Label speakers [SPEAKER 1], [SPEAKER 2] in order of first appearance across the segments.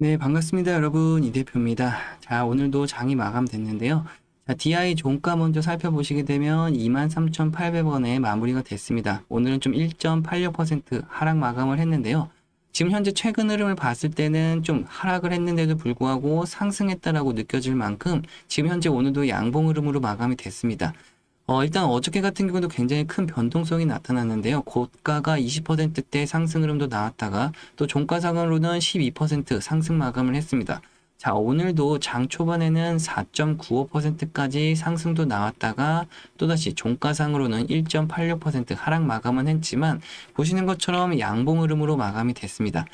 [SPEAKER 1] 네, 반갑습니다, 여러분. 이 대표입니다. 자, 오늘도 장이 마감됐는데요. 자, DI 종가 먼저 살펴보시게 되면 23,800원에 마무리가 됐습니다. 오늘은 좀 1.86% 하락 마감을 했는데요. 지금 현재 최근 흐름을 봤을 때는 좀 하락을 했는데도 불구하고 상승했다라고 느껴질 만큼 지금 현재 오늘도 양봉 흐름으로 마감이 됐습니다. 일단 어저께 같은 경우도 굉장히 큰 변동성이 나타났는데요. 고가가 20%대 상승 흐름도 나왔다가 또 종가상으로는 12% 상승 마감을 했습니다. 자, 오늘도 장 초반에는 4.95%까지 상승도 나왔다가 또다시 종가상으로는 1.86% 하락 마감은 했지만 보시는 것처럼 양봉 흐름으로 마감이 됐습니다.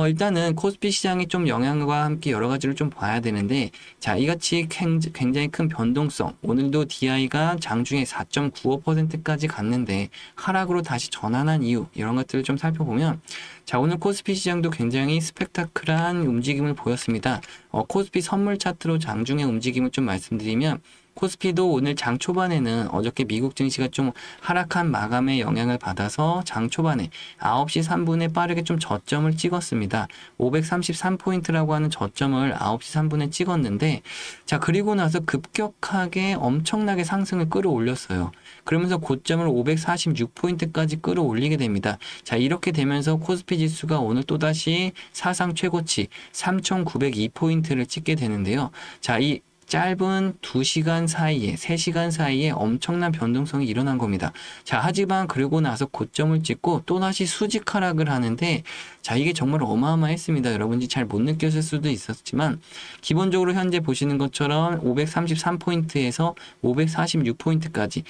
[SPEAKER 1] 일단은 코스피 시장이 좀 영향과 함께 여러 가지를 좀 봐야 되는데, 자, 이같이 굉장히 큰 변동성, 오늘도 DI가 장중에 4.95%까지 갔는데, 하락으로 다시 전환한 이유, 이런 것들을 좀 살펴보면, 자, 오늘 코스피 시장도 굉장히 스펙타클한 움직임을 보였습니다. 코스피 선물 차트로 장중의 움직임을 좀 말씀드리면, 코스피도 오늘 장 초반에는 어저께 미국 증시가 좀 하락한 마감의 영향을 받아서 장 초반에 9시 3분에 빠르게 좀 저점을 찍었습니다. 533포인트라고 하는 저점을 9시 3분에 찍었는데, 자, 그리고 나서 급격하게 엄청나게 상승을 끌어올렸어요. 그러면서 고점을 546포인트까지 끌어올리게 됩니다. 자, 이렇게 되면서 코스피 지수가 오늘 또다시 사상 최고치 3,902포인트를 찍게 되는데요. 자, 이 짧은 2시간 사이에, 3시간 사이에 엄청난 변동성이 일어난 겁니다. 자, 하지만 그러고 나서 고점을 찍고 또다시 수직 하락을 하는데, 자, 이게 정말 어마어마했습니다. 여러분이 잘 못 느꼈을 수도 있었지만, 기본적으로 현재 보시는 것처럼 533포인트에서 546포인트까지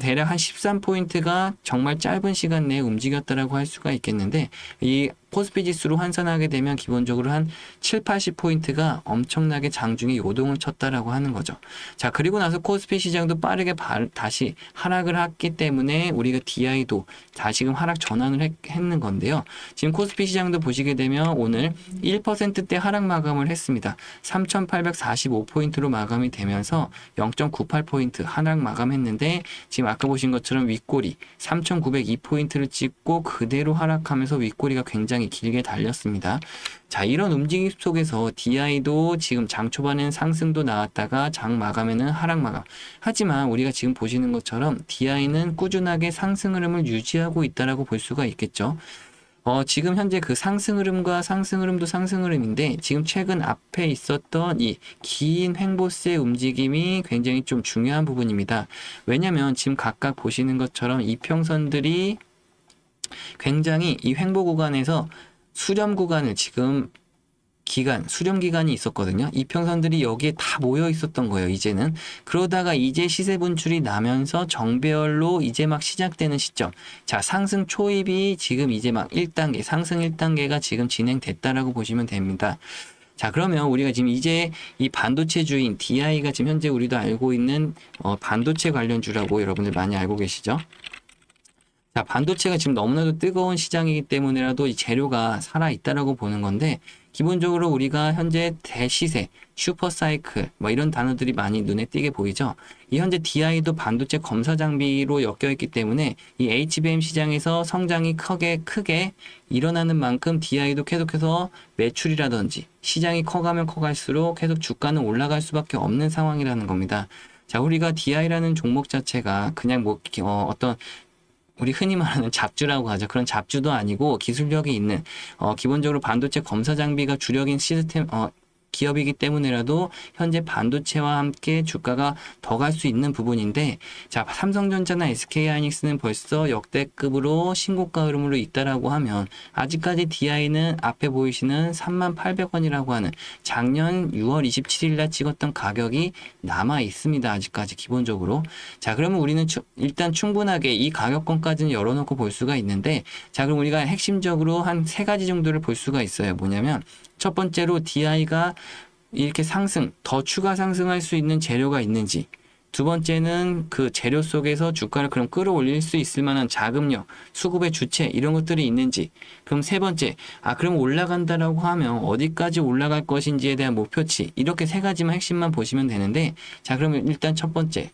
[SPEAKER 1] 대략 한 13포인트가 정말 짧은 시간 내에 움직였다라고 할 수가 있겠는데, 이 코스피 지수로 환산하게 되면 기본적으로 한 7, 80포인트가 엄청나게 장중에 요동을 쳤다라고 하는 거죠. 자, 그리고 나서 코스피 시장도 빠르게 다시 하락을 했기 때문에 우리가 DI도 다시금 하락 전환을 했는 건데요. 지금 코스피 시장도 보시게 되면 오늘 1%대 하락 마감을 했습니다. 3,845포인트로 마감이 되면서 0.98포인트 하락 마감했는데, 지금 아까 보신 것처럼 윗꼬리 3,902포인트를 찍고 그대로 하락하면서 윗꼬리가 굉장히 길게 달렸습니다. 자, 이런 움직임 속에서 DI도 지금 장 초반에는 상승도 나왔다가 장 마감에는 하락 마감. 하지만 우리가 지금 보시는 것처럼 DI는 꾸준하게 상승 흐름을 유지하고 있다라고 볼 수가 있겠죠. 지금 현재 그 상승 흐름과 상승 흐름도 상승 흐름인데, 지금 최근 앞에 있었던 이 긴 횡보세의 움직임이 굉장히 좀 중요한 부분입니다. 왜냐면 지금 각각 보시는 것처럼 이평선들이 굉장히 이 횡보 구간에서 수렴 구간을 지금 수렴 기간이 있었거든요. 이평선들이 여기에 다 모여 있었던 거예요, 이제는. 그러다가 이제 시세 분출이 나면서 정배열로 이제 막 시작되는 시점. 자, 상승 초입이 지금 이제 막 1단계, 상승 1단계가 지금 진행됐다라고 보시면 됩니다. 자, 그러면 우리가 지금 이제 이 반도체 주인 DI가 지금 현재 우리도 알고 있는 반도체 관련주라고 여러분들 많이 알고 계시죠? 자, 반도체가 지금 너무나도 뜨거운 시장이기 때문에라도 이 재료가 살아있다라고 보는 건데, 기본적으로 우리가 현재 대시세, 슈퍼사이클, 뭐 이런 단어들이 많이 눈에 띄게 보이죠? 이 현재 DI도 반도체 검사 장비로 엮여있기 때문에 이 HBM 시장에서 성장이 크게 일어나는 만큼 DI도 계속해서 매출이라든지 시장이 커가면 커갈수록 계속 주가는 올라갈 수밖에 없는 상황이라는 겁니다. 자, 우리가 DI라는 종목 자체가 그냥 뭐, 어떤 우리 흔히 말하는 잡주라고 하죠. 그런 잡주도 아니고 기술력이 있는 기본적으로 반도체 검사 장비가 주력인 시스템 기업이기 때문에라도 현재 반도체와 함께 주가가 더 갈 수 있는 부분인데, 자, 삼성전자나 SK하이닉스는 벌써 역대급으로 신고가 흐름으로 있다라고 하면 아직까지 DI는 앞에 보이시는 38,000원이라고 하는 작년 6월 27일 날 찍었던 가격이 남아 있습니다. 아직까지 기본적으로. 자, 그러면 우리는 일단 충분하게 이 가격권까지는 열어놓고 볼 수가 있는데, 자, 그럼 우리가 핵심적으로 한 세 가지 정도를 볼 수가 있어요. 뭐냐면 첫 번째로 DI가 이렇게 더 추가 상승할 수 있는 재료가 있는지, 두 번째는 그 재료 속에서 주가를 그럼 끌어올릴 수 있을 만한 자금력, 수급의 주체 이런 것들이 있는지, 그럼 세 번째, 그럼 올라간다라고 하면 어디까지 올라갈 것인지에 대한 목표치, 이렇게 세 가지만 핵심만 보시면 되는데, 자, 그러면 일단 첫 번째,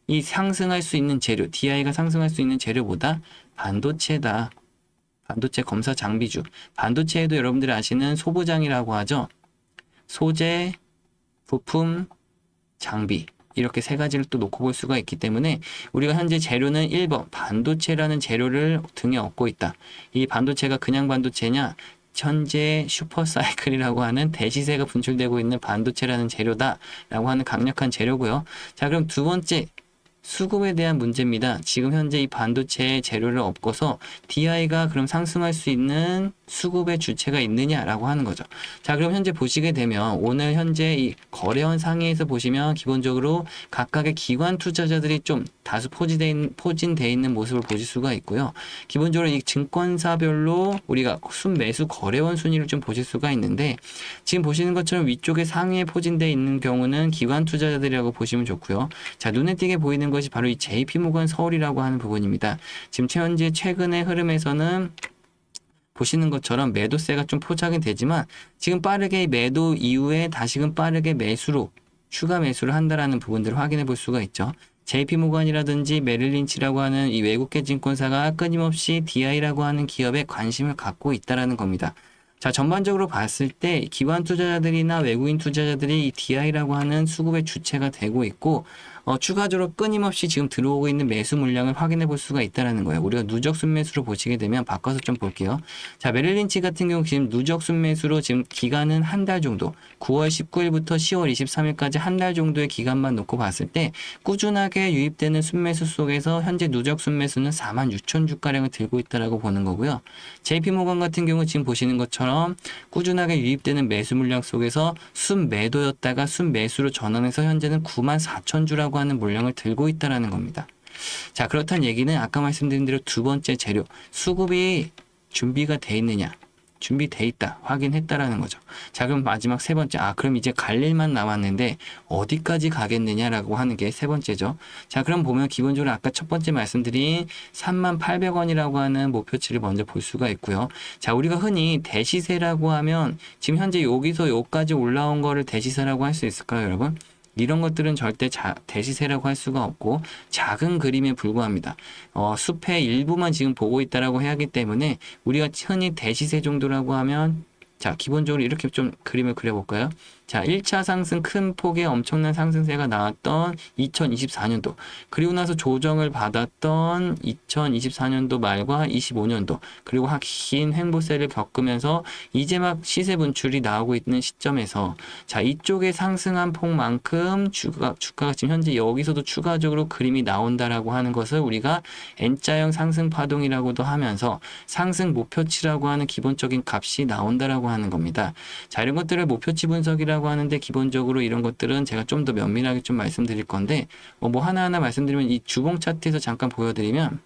[SPEAKER 1] 이 상승할 수 있는 재료, DI가 상승할 수 있는 재료보다 반도체다. 반도체 검사 장비주. 반도체에도 여러분들이 아시는 소부장이라고 하죠. 소재, 부품, 장비. 이렇게 세 가지를 또 놓고 볼 수가 있기 때문에 우리가 현재 재료는 1번 반도체라는 재료를 등에 업고 있다. 이 반도체가 그냥 반도체냐? 현재 슈퍼사이클이라고 하는 대시세가 분출되고 있는 반도체라는 재료다라고 하는 강력한 재료고요. 자, 그럼 두 번째 수급에 대한 문제입니다. 지금 현재 이 반도체의 재료를 업고서 DI가 그럼 상승할 수 있는 수급의 주체가 있느냐라고 하는 거죠. 자, 그럼 현재 보시게 되면 오늘 현재 이 거래원 상위에서 보시면 기본적으로 각각의 기관 투자자들이 좀 다수 포진되어 있는 모습을 보실 수가 있고요. 기본적으로 이 증권사별로 우리가 순매수 거래원 순위를 좀 보실 수가 있는데 지금 보시는 것처럼 위쪽에 상위에 포진되어 있는 경우는 기관 투자자들이라고 보시면 좋고요. 자, 눈에 띄게 보이는 것이 바로 이 JP모건 서울이라고 하는 부분입니다. 지금 현재 최근의 흐름에서는 보시는 것처럼 매도세가 좀 포착이 되지만 지금 빠르게 매도 이후에 다시금 빠르게 매수로 추가 매수를 한다라는 부분들을 확인해 볼 수가 있죠. JP모건이라든지 메릴린치라고 하는 이 외국계 증권사가 끊임없이 DI라고 하는 기업에 관심을 갖고 있다라는 겁니다. 자, 전반적으로 봤을 때 기관 투자자들이나 외국인 투자자들이 이 DI라고 하는 수급의 주체가 되고 있고 추가적으로 끊임없이 지금 들어오고 있는 매수 물량을 확인해 볼 수가 있다는 거예요. 우리가 누적 순매수로 보시게 되면 바꿔서 좀 볼게요. 자, 메릴린치 같은 경우 지금 누적 순매수로 지금 기간은 한 달 정도 9월 19일부터 10월 23일까지 한 달 정도의 기간만 놓고 봤을 때 꾸준하게 유입되는 순매수 속에서 현재 누적 순매수는 46,000주가량을 들고 있다라고 보는 거고요. JP모건 같은 경우 지금 보시는 것처럼 꾸준하게 유입되는 매수 물량 속에서 순매도였다가 순매수로 전환해서 현재는 94,000주라고 하는 물량을 들고 있다라는 겁니다. 자, 그렇다는 얘기는 아까 말씀드린 대로 두 번째 재료, 수급이 준비가 돼 있느냐, 준비돼 있다, 확인했다라는 거죠. 자, 그럼 마지막 세 번째, 그럼 이제 갈 일만 남았는데 어디까지 가겠느냐라고 하는 게 세 번째죠. 자, 그럼 보면 기본적으로 아까 첫 번째 말씀드린 38,000원이라고 하는 목표치를 먼저 볼 수가 있고요. 자, 우리가 흔히 대시세라고 하면 지금 현재 여기서 여기까지 올라온 거를 대시세라고 할 수 있을까요, 여러분? 이런 것들은 절대 대시세라고 할 수가 없고 작은 그림에 불과합니다. 숲의 일부만 지금 보고 있다라고 해야 하기 때문에 우리가 흔히 대시세 정도라고 하면 자, 기본적으로 이렇게 좀 그림을 그려볼까요? 자, 1차 상승 큰 폭의 엄청난 상승세가 나왔던 2024년도, 그리고 나서 조정을 받았던 2024년도 말과 25년도, 그리고 긴 횡보세를 겪으면서 이제 막 시세 분출이 나오고 있는 시점에서 자, 이쪽에 상승한 폭만큼 주가가 지금 현재 여기서도 추가적으로 그림이 나온다라고 하는 것을 우리가 N자형 상승 파동이라고도 하면서 상승 목표치라고 하는 기본적인 값이 나온다라고 하는 겁니다. 자, 이런 것들을 목표치 분석이라고 하는데 기본적으로 이런 것들은 제가 좀 더 면밀하게 좀 말씀드릴 건데 뭐 하나하나 말씀드리면 이 주봉 차트에서 잠깐 보여드리면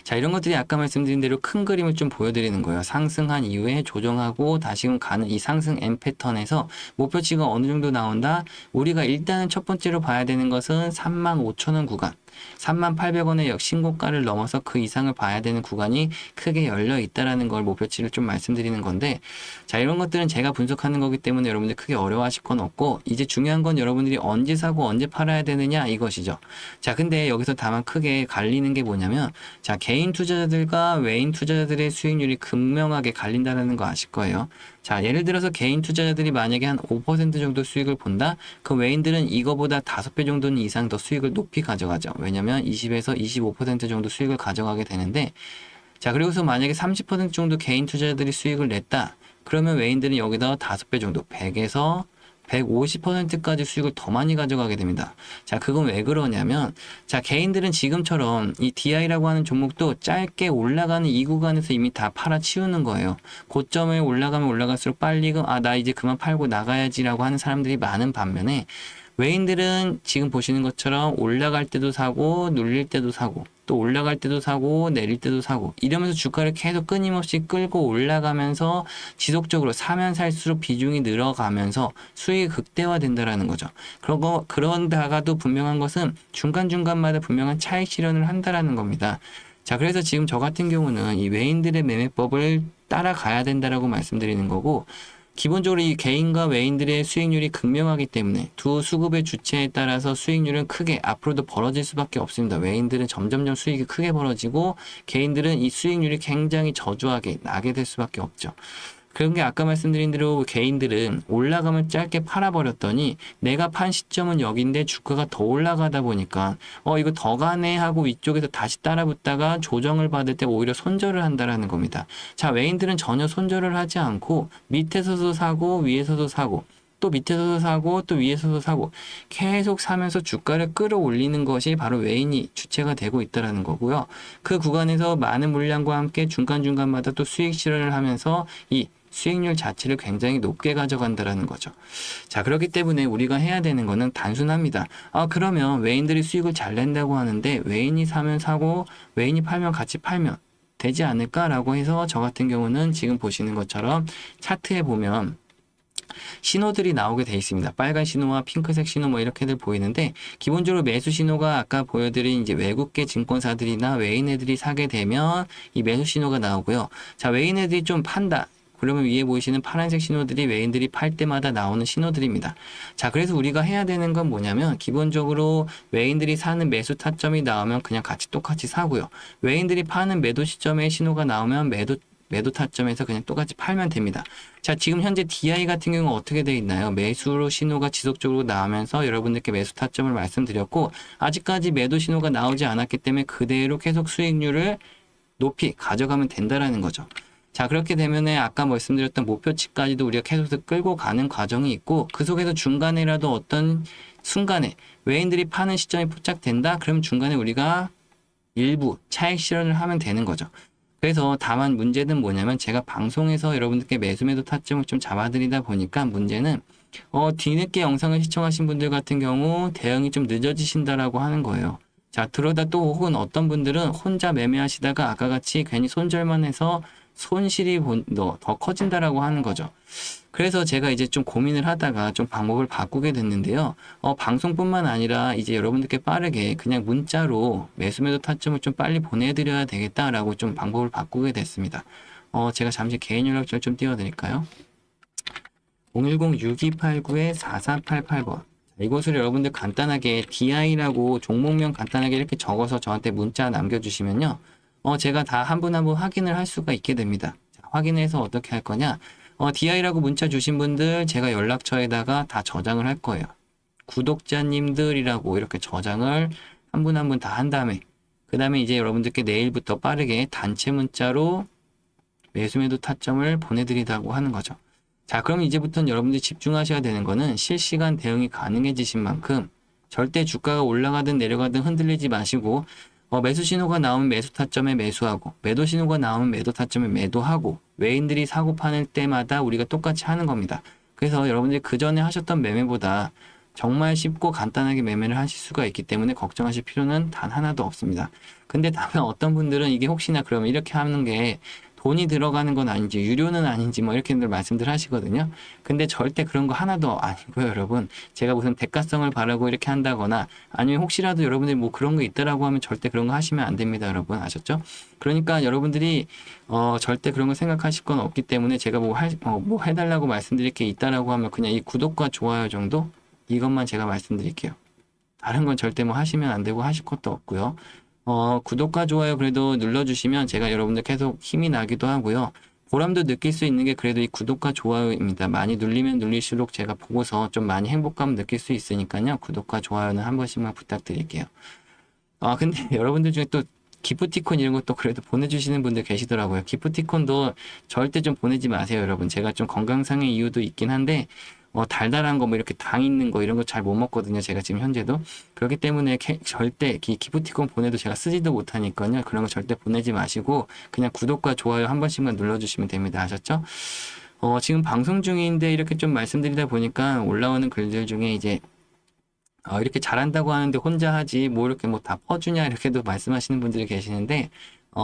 [SPEAKER 1] 자, 이런 것들이 아까 말씀드린 대로 큰 그림을 좀 보여드리는 거예요. 상승한 이후에 조정하고 다시금 가는 이 상승 M 패턴에서 목표치가 어느 정도 나온다? 우리가 일단은 첫 번째로 봐야 되는 것은 35,000원 구간, 38,000원의 신고가를 넘어서 그 이상을 봐야 되는 구간이 크게 열려 있다라는 걸 목표치를 좀 말씀드리는 건데 자, 이런 것들은 제가 분석하는 거기 때문에 여러분들 크게 어려워하실 건 없고 이제 중요한 건 여러분들이 언제 사고 언제 팔아야 되느냐 이것이죠. 자, 근데 여기서 다만 크게 갈리는 게 뭐냐면 자, 개인 투자자들과 외인 투자자들의 수익률이 극명하게 갈린다는 거 아실 거예요. 자, 예를 들어서 개인 투자자들이 만약에 한 5% 정도 수익을 본다? 그 외인들은 이거보다 5배 정도는 이상 더 수익을 높이 가져가죠. 왜냐면 20에서 25% 정도 수익을 가져가게 되는데 자, 그리고서 만약에 30% 정도 개인 투자자들이 수익을 냈다. 그러면 외인들은 여기다 5배 정도 100에서 150%까지 수익을 더 많이 가져가게 됩니다. 자, 그건 왜 그러냐면 자, 개인들은 지금처럼 이 DI라고 하는 종목도 짧게 올라가는 이 구간에서 이미 다 팔아치우는 거예요. 고점에 올라가면 올라갈수록 빨리 나 이제 그만 팔고 나가야지라고 하는 사람들이 많은 반면에 외인들은 지금 보시는 것처럼 올라갈 때도 사고 눌릴 때도 사고 또 올라갈 때도 사고 내릴 때도 사고 이러면서 주가를 계속 끊임없이 끌고 올라가면서 지속적으로 사면 살수록 비중이 늘어가면서 수익이 극대화된다라는 거죠. 그런다가도 분명한 것은 중간중간마다 분명한 차익 실현을 한다라는 겁니다. 자, 그래서 지금 저 같은 경우는 이 외인들의 매매법을 따라가야 된다라고 말씀드리는 거고 기본적으로 이 개인과 외인들의 수익률이 극명하기 때문에 두 수급의 주체에 따라서 수익률은 크게 앞으로도 벌어질 수밖에 없습니다. 외인들은 점점점 수익이 크게 벌어지고 개인들은 이 수익률이 굉장히 저조하게 나게 될 수밖에 없죠. 그런 게 아까 말씀드린 대로 개인들은 올라가면 짧게 팔아버렸더니 내가 판 시점은 여기인데 주가가 더 올라가다 보니까 이거 더 가네 하고 위쪽에서 다시 따라붙다가 조정을 받을 때 오히려 손절을 한다라는 겁니다. 자, 외인들은 전혀 손절을 하지 않고 밑에서도 사고 위에서도 사고 또 밑에서도 사고 또 위에서도 사고 계속 사면서 주가를 끌어올리는 것이 바로 외인이 주체가 되고 있다는 거고요. 그 구간에서 많은 물량과 함께 중간중간마다 또 수익 실현을 하면서 이 수익률 자체를 굉장히 높게 가져간다라는 거죠. 자, 그렇기 때문에 우리가 해야 되는 거는 단순합니다. 그러면 외인들이 수익을 잘 낸다고 하는데 외인이 사면 사고 외인이 팔면 같이 팔면 되지 않을까라고 해서 저 같은 경우는 지금 보시는 것처럼 차트에 보면 신호들이 나오게 돼 있습니다. 빨간 신호와 핑크색 신호 뭐 이렇게들 보이는데 기본적으로 매수 신호가 아까 보여드린 이제 외국계 증권사들이나 외인 애들이 사게 되면 이 매수 신호가 나오고요. 자, 외인 애들이 좀 판다. 그러면 위에 보이시는 파란색 신호들이 외인들이 팔 때마다 나오는 신호들입니다. 자, 그래서 우리가 해야 되는 건 뭐냐면 기본적으로 외인들이 사는 매수 타점이 나오면 그냥 같이 똑같이 사고요. 외인들이 파는 매도 시점에 신호가 나오면 매도 타점에서 그냥 똑같이 팔면 됩니다. 자, 지금 현재 DI 같은 경우는 어떻게 되어 있나요? 매수로 신호가 지속적으로 나오면서 여러분들께 매수 타점을 말씀드렸고 아직까지 매도 신호가 나오지 않았기 때문에 그대로 계속 수익률을 높이 가져가면 된다라는 거죠. 자, 그렇게 되면 아까 말씀드렸던 목표치까지도 우리가 계속 끌고 가는 과정이 있고 그 속에서 중간에라도 어떤 순간에 외인들이 파는 시점이 포착된다? 그럼 중간에 우리가 일부 차익 실현을 하면 되는 거죠. 그래서 다만 문제는 뭐냐면 제가 방송에서 여러분들께 매수 타점을 좀 잡아드리다 보니까 문제는 뒤늦게 영상을 시청하신 분들 같은 경우 대응이 좀 늦어지신다라고 하는 거예요. 자, 그러다 또 혹은 어떤 분들은 혼자 매매하시다가 아까 같이 괜히 손절만 해서 손실이 더 커진다라고 하는 거죠. 그래서 제가 이제 좀 고민을 하다가 좀 방법을 바꾸게 됐는데요. 방송뿐만 아니라 이제 여러분들께 빠르게 그냥 문자로 매수 타점을 좀 빨리 보내드려야 되겠다라고 좀 방법을 바꾸게 됐습니다. 제가 잠시 개인 연락처를 좀 띄워드릴까요? 010-6289-4488번. 이곳을 여러분들 간단하게 DI라고 종목명 간단하게 이렇게 적어서 저한테 문자 남겨주시면요. 제가 다 한 분 한 분 확인을 할 수가 있게 됩니다. 자, 확인해서 어떻게 할 거냐? DI라고 문자 주신 분들 제가 연락처에다가 다 저장을 할 거예요. 구독자님들이라고 이렇게 저장을 한 분 한 분 다 한 다음에 그 다음에 이제 여러분들께 내일부터 빠르게 단체 문자로 매수 타점을 보내드리다고 하는 거죠. 자, 그럼 이제부터는 여러분들이 집중하셔야 되는 거는 실시간 대응이 가능해지신 만큼 절대 주가가 올라가든 내려가든 흔들리지 마시고 매수 신호가 나오면 매수 타점에 매수하고 매도 신호가 나오면 매도 타점에 매도하고 외인들이 사고 파는 때마다 우리가 똑같이 하는 겁니다. 그래서 여러분들이 그 전에 하셨던 매매보다 정말 쉽고 간단하게 매매를 하실 수가 있기 때문에 걱정하실 필요는 단 하나도 없습니다. 근데 다만 어떤 분들은 이게 혹시나 그러면 이렇게 하는 게 돈이 들어가는 건 아닌지 유료는 아닌지 뭐 이렇게들 말씀들 하시거든요. 근데 절대 그런 거 하나도 아니고요, 여러분. 제가 무슨 대가성을 바라고 이렇게 한다거나 아니면 혹시라도 여러분들이 뭐 그런 거 있다라고 하면 절대 그런 거 하시면 안 됩니다, 여러분. 아셨죠? 그러니까 여러분들이 절대 그런 거 생각하실 건 없기 때문에 제가 뭐 해달라고 말씀드릴 게 있다라고 하면 그냥 이 구독과 좋아요 정도 이것만 제가 말씀드릴게요. 다른 건 절대 뭐 하시면 안 되고 하실 것도 없고요. 구독과 좋아요 그래도 눌러주시면 제가 여러분들 계속 힘이 나기도 하고요. 보람도 느낄 수 있는 게 그래도 이 구독과 좋아요입니다. 많이 눌리면 눌릴수록 제가 보고서 좀 많이 행복감 느낄 수 있으니까요. 구독과 좋아요는 한 번씩만 부탁드릴게요. 근데 여러분들 중에 또 기프티콘 이런 것도 그래도 보내주시는 분들 계시더라고요. 기프티콘도 절대 좀 보내지 마세요, 여러분. 제가 좀 건강상의 이유도 있긴 한데 달달한 거 뭐 이렇게 당 있는 거 이런 거 잘 못 먹거든요. 제가 지금 현재도. 그렇기 때문에 절대 기프티콘 보내도 제가 쓰지도 못하니까요. 그런 거 절대 보내지 마시고 그냥 구독과 좋아요 한 번씩만 눌러주시면 됩니다. 아셨죠? 지금 방송 중인데 이렇게 좀 말씀드리다 보니까 올라오는 글들 중에 이제 이렇게 잘한다고 하는데 혼자 하지 뭐 이렇게 뭐 다 퍼주냐 이렇게도 말씀하시는 분들이 계시는데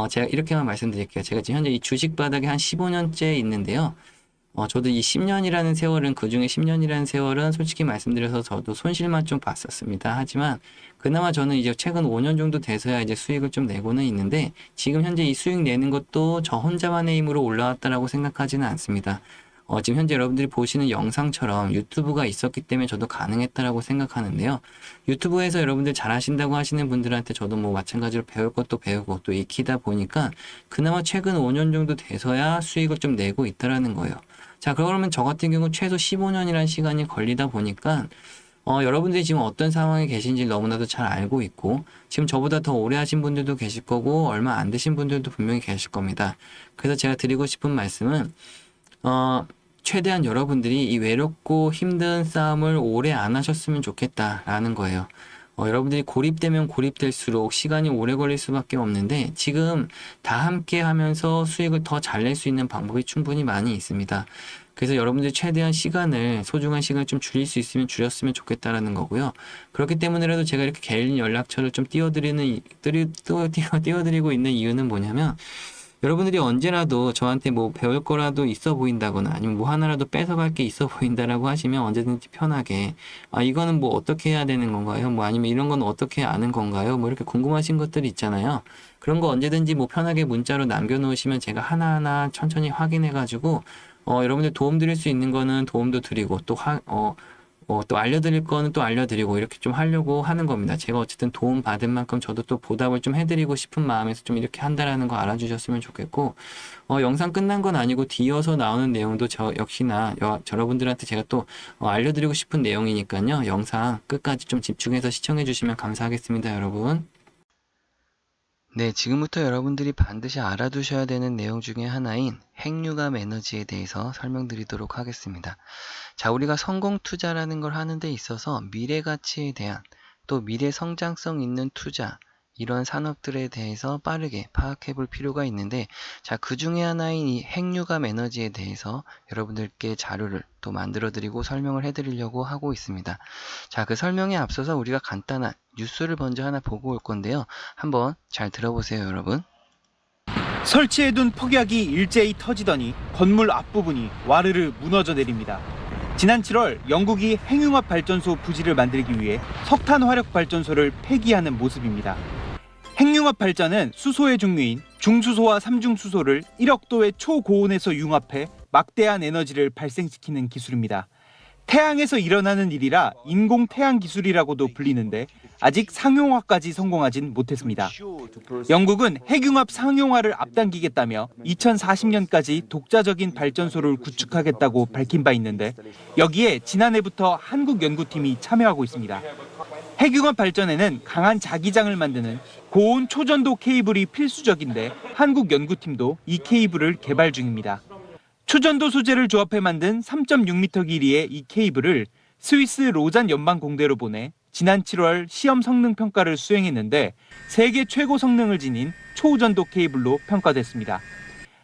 [SPEAKER 1] 제가 이렇게만 말씀드릴게요. 제가 지금 현재 이 주식 바닥에 한 15년째 있는데요. 저도 이 10년이라는 세월은 그중에 10년이라는 세월은 솔직히 말씀드려서 저도 손실만 좀 봤었습니다. 하지만 그나마 저는 이제 최근 5년 정도 돼서야 이제 수익을 좀 내고는 있는데 지금 현재 이 수익 내는 것도 저 혼자만의 힘으로 올라왔다라고 생각하지는 않습니다. 지금 현재 여러분들이 보시는 영상처럼 유튜브가 있었기 때문에 저도 가능했다라고 생각하는데요. 유튜브에서 여러분들 잘하신다고 하시는 분들한테 저도 뭐 마찬가지로 배울 것도 배우고 또 익히다 보니까 그나마 최근 5년 정도 돼서야 수익을 좀 내고 있다라는 거예요. 자, 그러면 저 같은 경우 최소 15년이라는 시간이 걸리다 보니까 여러분들이 지금 어떤 상황에 계신지 너무나도 잘 알고 있고, 지금 저보다 더 오래 하신 분들도 계실 거고, 얼마 안 되신 분들도 분명히 계실 겁니다. 그래서 제가 드리고 싶은 말씀은, 최대한 여러분들이 이 외롭고 힘든 싸움을 오래 안 하셨으면 좋겠다라는 거예요. 여러분들이 고립되면 고립될수록 시간이 오래 걸릴 수밖에 없는데, 지금 다 함께 하면서 수익을 더 잘 낼 수 있는 방법이 충분히 많이 있습니다. 그래서 여러분들이 최대한 소중한 시간을 좀 줄일 수 있으면 줄였으면 좋겠다라는 거고요. 그렇기 때문에라도 제가 이렇게 개인 연락처를 좀 띄워드리고 있는 이유는 뭐냐면, 여러분들이 언제라도 저한테 뭐 배울 거라도 있어 보인다거나 아니면 뭐 하나라도 뺏어갈 게 있어 보인다라고 하시면 언제든지 편하게, 이거는 뭐 어떻게 해야 되는 건가요? 뭐 아니면 이런 건 어떻게 아는 건가요? 뭐 이렇게 궁금하신 것들 있잖아요. 그런 거 언제든지 뭐 편하게 문자로 남겨놓으시면 제가 하나하나 천천히 확인해가지고 여러분들 도움 드릴 수 있는 거는 도움도 드리고 또 알려드릴 거는 또 알려드리고 이렇게 좀 하려고 하는 겁니다. 제가 어쨌든 도움 받은 만큼 저도 또 보답을 좀 해드리고 싶은 마음에서 좀 이렇게 한다라는 거 알아주셨으면 좋겠고, 영상 끝난 건 아니고 뒤어서 나오는 내용도 역시나 여러분들한테 제가 또 알려드리고 싶은 내용이니까요. 영상 끝까지 좀 집중해서 시청해 주시면 감사하겠습니다, 여러분. 네, 지금부터 여러분들이 반드시 알아두셔야 되는 내용 중에 하나인 핵융합 에너지에 대해서 설명드리도록 하겠습니다. 자, 우리가 성공 투자라는 걸 하는 데 있어서 미래 가치에 대한 또 미래 성장성 있는 투자, 이런 산업들에 대해서 빠르게 파악해 볼 필요가 있는데, 자, 그 중에 하나인 이 핵융합 에너지에 대해서 여러분들께 자료를 또 만들어 드리고 설명을 해 드리려고 하고 있습니다. 자, 그 설명에 앞서서 우리가 간단한 뉴스를 먼저 하나 보고 올 건데요. 한번 잘 들어보세요, 여러분.
[SPEAKER 2] 설치해둔 폭약이 일제히 터지더니 건물 앞부분이 와르르 무너져 내립니다. 지난 7월 영국이 핵융합 발전소 부지를 만들기 위해 석탄 화력 발전소를 폐기하는 모습입니다. 핵융합 발전은 수소의 종류인 중수소와 삼중수소를 1억도의 초고온에서 융합해 막대한 에너지를 발생시키는 기술입니다. 태양에서 일어나는 일이라 인공 태양 기술이라고도 불리는데 아직 상용화까지 성공하진 못했습니다. 영국은 핵융합 상용화를 앞당기겠다며 2040년까지 독자적인 발전소를 구축하겠다고 밝힌 바 있는데, 여기에 지난해부터 한국 연구팀이 참여하고 있습니다. 핵융합 발전에는 강한 자기장을 만드는 고온 초전도 케이블이 필수적인데 한국 연구팀도 이 케이블을 개발 중입니다. 초전도 소재를 조합해 만든 3.6m 길이의 이 케이블을 스위스 로잔 연방공대로 보내 지난 7월 시험 성능 평가를 수행했는데 세계 최고 성능을 지닌 초전도 케이블로 평가됐습니다.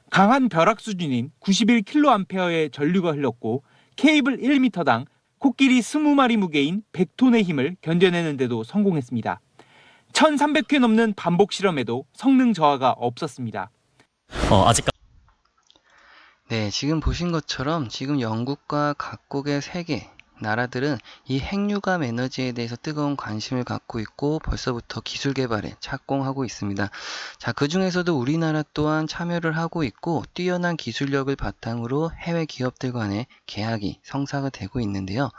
[SPEAKER 2] 강한 벼락 수준인 91kA의 전류가 흘렀고 케이블 1m당 코끼리 20마리 무게인 100톤의 힘을 견뎌내는데도 성공했습니다. 1300회 넘는 반복 실험에도 성능 저하가 없었습니다.
[SPEAKER 1] 네, 지금 보신 것처럼 지금 영국과 각국의 세계 나라들은 이 핵융합 에너지에 대해서 뜨거운 관심을 갖고 있고 벌써부터 기술 개발에 착공하고 있습니다. 자, 그 중에서도 우리나라 또한 참여를 하고 있고 뛰어난 기술력을 바탕으로 해외 기업들 간의 계약이 성사가 되고 있는데요.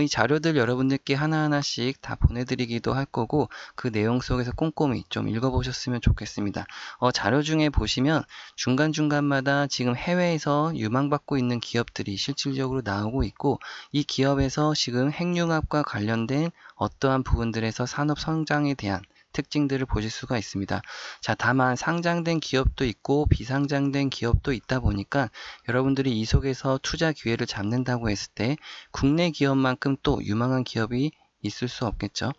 [SPEAKER 1] 이 자료들 여러분들께 하나하나씩 다 보내드리기도 할 거고 그 내용 속에서 꼼꼼히 좀 읽어보셨으면 좋겠습니다. 자료 중에 보시면 중간중간마다 지금 해외에서 유망받고 있는 기업들이 실질적으로 나오고 있고, 이 기업에서 지금 핵융합과 관련된 어떠한 부분들에서 산업 성장에 대한 특징들을 보실 수가 있습니다. 자, 다만 상장된 기업도 있고 비상장된 기업도 있다 보니까 여러분들이 이 속에서 투자 기회를 잡는다고 했을 때 국내 기업만큼 또 유망한 기업이 있을 수 없겠죠.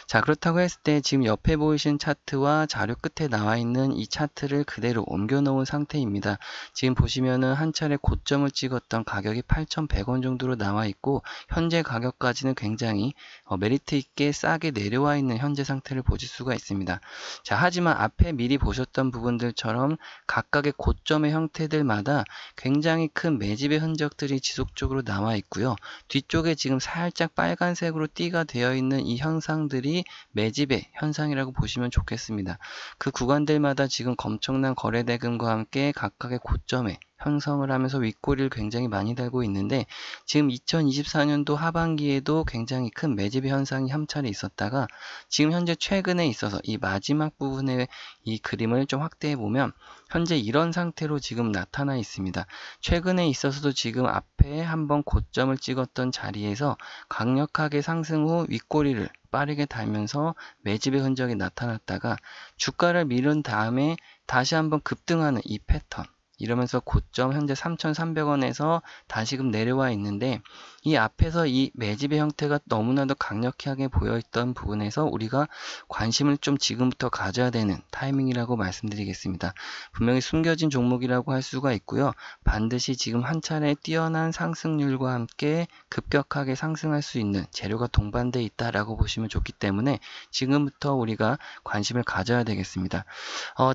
[SPEAKER 1] 자, 그렇다고 했을 때 지금 옆에 보이신 차트와 자료 끝에 나와 있는 이 차트를 그대로 옮겨 놓은 상태입니다. 지금 보시면은 한 차례 고점을 찍었던 가격이 8,100원 정도로 나와 있고 현재 가격까지는 굉장히 메리트 있게 싸게 내려와 있는 현재 상태를 보실 수가 있습니다. 자, 하지만 앞에 미리 보셨던 부분들처럼 각각의 고점의 형태들마다 굉장히 큰 매집의 흔적들이 지속적으로 나와 있고요. 뒤쪽에 지금 살짝 빨간색으로 띠가 되어 있는 이 현상들이 매집의 현상이라고 보시면 좋겠습니다. 그 구간들마다 지금 엄청난 거래 대금과 함께 각각의 고점에 형성을 하면서 윗꼬리를 굉장히 많이 달고 있는데, 지금 2024년도 하반기에도 굉장히 큰 매집의 현상이 한 차례 있었다가 지금 현재 최근에 있어서 이 마지막 부분의 이 그림을 좀 확대해 보면 현재 이런 상태로 지금 나타나 있습니다. 최근에 있어서도 지금 앞에 한번 고점을 찍었던 자리에서 강력하게 상승 후 윗꼬리를 빠르게 달면서 매집의 흔적이 나타났다가 주가를 밀은 다음에 다시 한번 급등하는 이 패턴, 이러면서 고점 현재 3,300원에서 다시금 내려와 있는데, 이 앞에서 이 매집의 형태가 너무나도 강력하게 보여있던 부분에서 우리가 관심을 좀 지금부터 가져야 되는 타이밍이라고 말씀드리겠습니다. 분명히 숨겨진 종목이라고 할 수가 있고요. 반드시 지금 한 차례 뛰어난 상승률과 함께 급격하게 상승할 수 있는 재료가 동반되어 있다라고 보시면 좋기 때문에 지금부터 우리가 관심을 가져야 되겠습니다.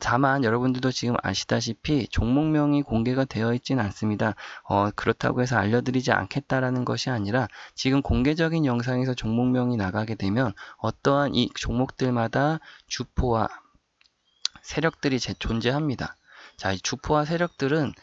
[SPEAKER 1] 다만 여러분들도 지금 아시다시피 종목명이 공개가 되어 있진 않습니다. 그렇다고 해서 알려드리지 않겠다라는 것이 아니라 지금 공개적인 영상에서 종목명이 나가게 되면 어떠한 이 종목들마다 주포와 세력들이 존재합니다. 자, 이 주포와 세력들은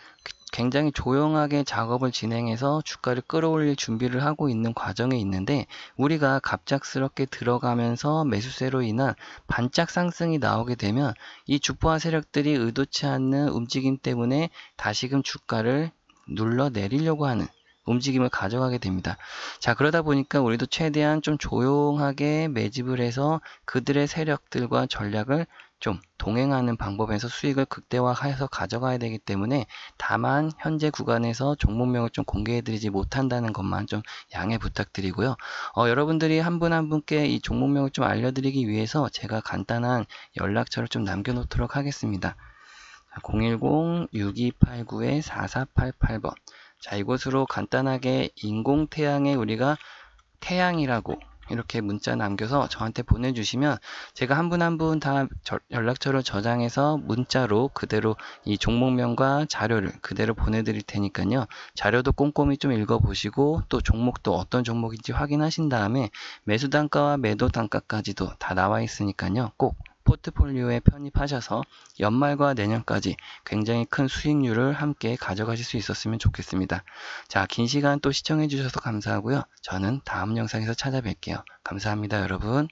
[SPEAKER 1] 굉장히 조용하게 작업을 진행해서 주가를 끌어올릴 준비를 하고 있는 과정에 있는데, 우리가 갑작스럽게 들어가면서 매수세로 인한 반짝 상승이 나오게 되면 이 주포와 세력들이 의도치 않는 움직임 때문에 다시금 주가를 눌러 내리려고 하는 움직임을 가져가게 됩니다. 자, 그러다 보니까 우리도 최대한 좀 조용하게 매집을 해서 그들의 세력들과 전략을 좀 동행하는 방법에서 수익을 극대화해서 가져가야 되기 때문에, 다만 현재 구간에서 종목명을 좀 공개해드리지 못한다는 것만 좀 양해 부탁드리고요. 여러분들이 한 분 한 분께 이 종목명을 좀 알려드리기 위해서 제가 간단한 연락처를 좀 남겨놓도록 하겠습니다. 010-6289-4488번. 자, 이곳으로 간단하게 인공태양에 우리가 태양이라고 이렇게 문자 남겨서 저한테 보내주시면 제가 한 분 한 분 다 연락처를 저장해서 문자로 그대로 이 종목명과 자료를 그대로 보내드릴 테니까요. 자료도 꼼꼼히 좀 읽어보시고 또 종목도 어떤 종목인지 확인하신 다음에 매수 단가와 매도 단가까지도 다 나와 있으니까요. 꼭 포트폴리오에 편입하셔서 연말과 내년까지 굉장히 큰 수익률을 함께 가져가실 수 있었으면 좋겠습니다. 자, 긴 시간 또 시청해 주셔서 감사하고요. 저는 다음 영상에서 찾아뵐게요. 감사합니다, 여러분.